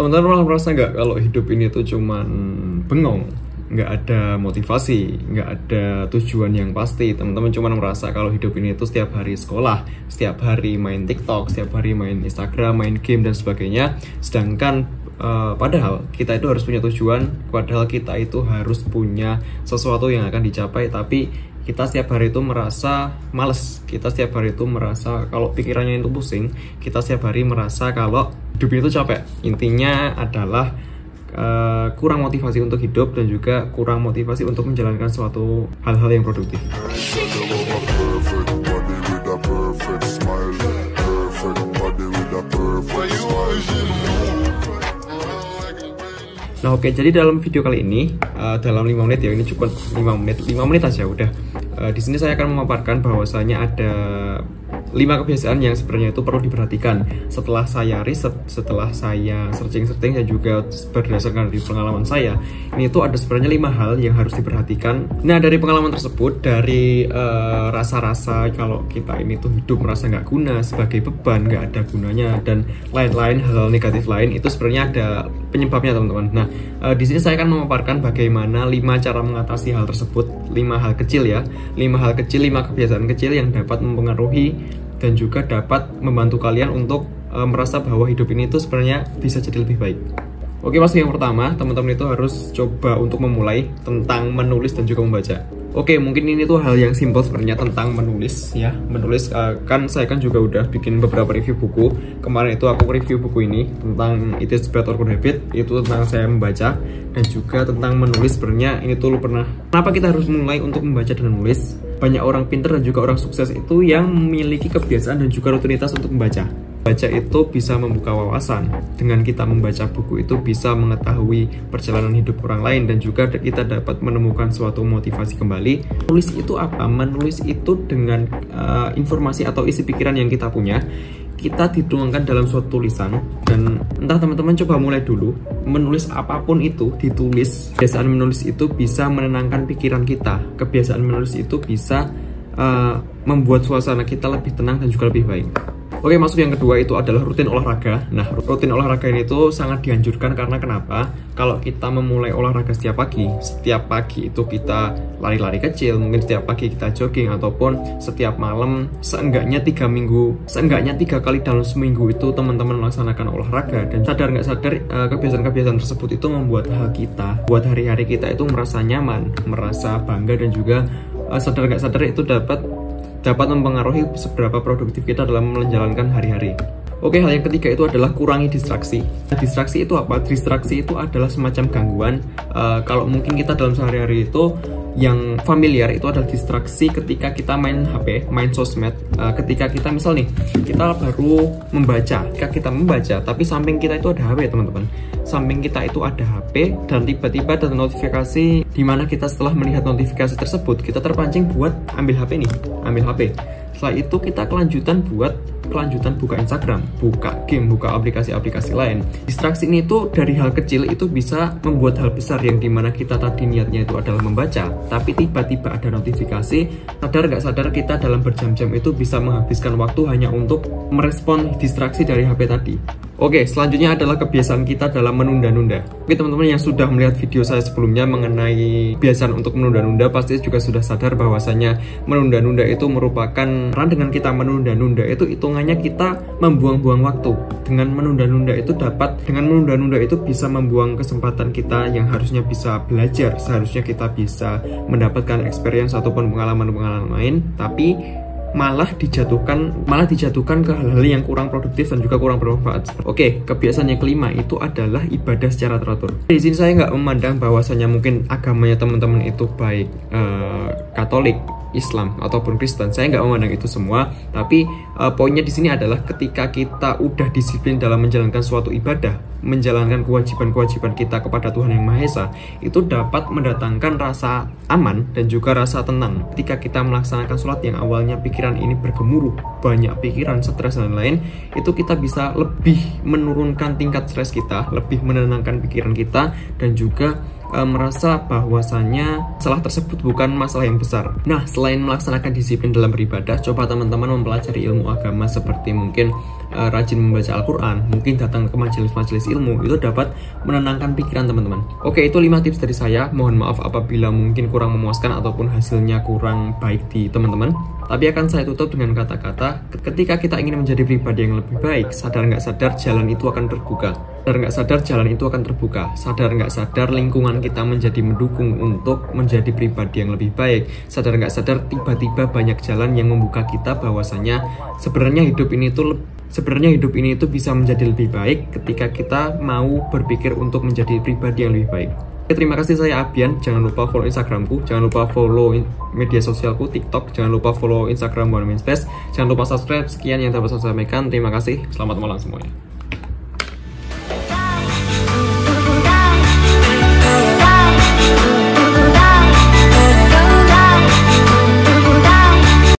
Teman-teman pernah merasa nggak kalau hidup ini tuh cuman bengong, nggak ada motivasi, nggak ada tujuan yang pasti. Teman-teman cuma merasa kalau hidup ini tuh setiap hari sekolah, setiap hari main TikTok, setiap hari main Instagram, main game dan sebagainya. Sedangkan padahal kita itu harus punya tujuan, padahal kita itu harus punya sesuatu yang akan dicapai, tapi kita setiap hari itu merasa males, kita setiap hari itu merasa kalau pikirannya itu pusing, kita setiap hari merasa kalau hidup itu capek. Intinya adalah kurang motivasi untuk hidup dan juga kurang motivasi untuk menjalankan suatu hal-hal yang produktif. Nah oke, jadi dalam video kali ini dalam 5 menit ya, ini cukup 5 menit aja udah. Di sini saya akan memaparkan bahwasanya ada 5 kebiasaan yang sebenarnya itu perlu diperhatikan. Setelah saya riset, setelah saya searching dan juga berdasarkan dari pengalaman saya, ini tuh ada sebenarnya 5 hal yang harus diperhatikan. Nah dari pengalaman tersebut, dari rasa-rasa kalau kita ini tuh hidup merasa nggak guna, sebagai beban, nggak ada gunanya, dan lain-lain hal-hal negatif lain, itu sebenarnya ada penyebabnya teman-teman. Nah di sini saya akan memaparkan bagaimana 5 cara mengatasi hal tersebut, 5 hal kecil ya, 5 hal kecil, 5 kebiasaan kecil yang dapat mempengaruhi dan juga dapat membantu kalian untuk merasa bahwa hidup ini tuh sebenarnya bisa jadi lebih baik. Oke, masuk yang pertama, teman-teman itu harus coba untuk memulai tentang menulis dan juga membaca. Oke, mungkin ini tuh hal yang simpel sebenarnya tentang menulis ya. Menulis kan saya kan juga udah bikin beberapa review buku. Kemarin itu aku review buku ini tentang It is Bad or Good Habit, itu tentang saya membaca, dan juga tentang menulis. Sebenarnya ini tuh pernah, kenapa kita harus mulai untuk membaca dan menulis? Banyak orang pintar dan juga orang sukses itu yang memiliki kebiasaan dan juga rutinitas untuk membaca. Baca itu bisa membuka wawasan. Dengan kita membaca buku itu bisa mengetahui perjalanan hidup orang lain dan juga kita dapat menemukan suatu motivasi kembali. Menulis itu apa? Menulis itu dengan informasi atau isi pikiran yang kita punya, kita dituangkan dalam suatu tulisan. Dan entah teman-teman coba mulai dulu menulis apapun itu, ditulis. Kebiasaan menulis itu bisa menenangkan pikiran kita. Kebiasaan menulis itu bisa membuat suasana kita lebih tenang dan juga lebih baik. Oke, masuk yang kedua itu adalah rutin olahraga. Nah, rutin olahraga ini tuh sangat dianjurkan karena kenapa? Kalau kita memulai olahraga setiap pagi itu kita lari-lari kecil, mungkin setiap pagi kita jogging, ataupun setiap malam seenggaknya 3 kali dalam seminggu itu teman-teman melaksanakan olahraga. Dan sadar nggak sadar kebiasaan-kebiasaan tersebut itu membuat buat hari-hari kita itu merasa nyaman, merasa bangga, dan juga sadar nggak sadar itu dapat mempengaruhi seberapa produktif kita dalam menjalankan hari-hari. Oke, hal yang ketiga itu adalah kurangi distraksi. Distraksi itu apa? Distraksi itu adalah semacam gangguan. Kalau mungkin kita dalam sehari-hari itu yang familiar itu adalah distraksi ketika kita main HP, main sosmed. Ketika kita misal nih, kita baru membaca. Ketika kita membaca, tapi samping kita itu ada HP teman-teman. Samping kita itu ada HP dan tiba-tiba ada notifikasi, di mana kita setelah melihat notifikasi tersebut kita terpancing buat ambil HP nih, ambil HP. Setelah itu kita kelanjutan buka Instagram, buka game, buka aplikasi-aplikasi lain. Distraksi ini itu dari hal kecil itu bisa membuat hal besar, yang dimana kita tadi niatnya itu adalah membaca, tapi tiba-tiba ada notifikasi. Sadar nggak sadar kita dalam berjam-jam itu bisa menghabiskan waktu hanya untuk merespon distraksi dari HP tadi. Oke, selanjutnya adalah kebiasaan kita dalam menunda-nunda. Oke teman-teman yang sudah melihat video saya sebelumnya mengenai kebiasaan untuk menunda-nunda, pasti juga sudah sadar bahwasanya menunda-nunda itu merupakan, karena dengan kita menunda-nunda itu hitungannya kita membuang-buang waktu. Dengan menunda-nunda itu bisa membuang kesempatan kita yang harusnya bisa belajar, seharusnya kita bisa mendapatkan experience ataupun pengalaman-pengalaman lain, tapi malah dijatuhkan ke hal-hal yang kurang produktif dan juga kurang bermanfaat. Oke, kebiasaan yang kelima itu adalah ibadah secara teratur. Di sini saya nggak memandang bahwasanya mungkin agamanya teman-teman itu baik Katolik, Islam ataupun Kristen. Saya nggak memandang itu semua, tapi poinnya di sini adalah ketika kita udah disiplin dalam menjalankan suatu ibadah, menjalankan kewajiban-kewajiban kita kepada Tuhan Yang Maha Esa, itu dapat mendatangkan rasa aman dan juga rasa tenang. Ketika kita melaksanakan sholat yang awalnya pikiran ini bergemuruh, banyak pikiran, stres dan lain, itu kita bisa lebih menurunkan tingkat stres kita, lebih menenangkan pikiran kita, dan juga merasa bahwasanya masalah tersebut bukan masalah yang besar. Nah, selain melaksanakan disiplin dalam beribadah, coba teman-teman mempelajari ilmu agama seperti mungkin rajin membaca Al-Quran, mungkin datang ke majelis-majelis ilmu, itu dapat menenangkan pikiran teman-teman. Oke, itu 5 tips dari saya. Mohon maaf apabila mungkin kurang memuaskan ataupun hasilnya kurang baik di teman-teman. Tapi akan saya tutup dengan kata-kata, ketika kita ingin menjadi pribadi yang lebih baik, sadar nggak sadar jalan itu akan terbuka. Sadar nggak sadar jalan itu akan terbuka. Sadar nggak sadar lingkungan kita menjadi mendukung untuk menjadi pribadi yang lebih baik. Sadar nggak sadar tiba-tiba banyak jalan yang membuka kita bahwasanya sebenarnya hidup ini itu bisa menjadi lebih baik ketika kita mau berpikir untuk menjadi pribadi yang lebih baik. Terima kasih, saya Abian. Jangan lupa follow Instagramku, jangan lupa follow media sosialku, TikTok, jangan lupa follow Instagram One Man Space, jangan lupa subscribe. Sekian yang dapat saya sampaikan. Terima kasih. Selamat malam semuanya.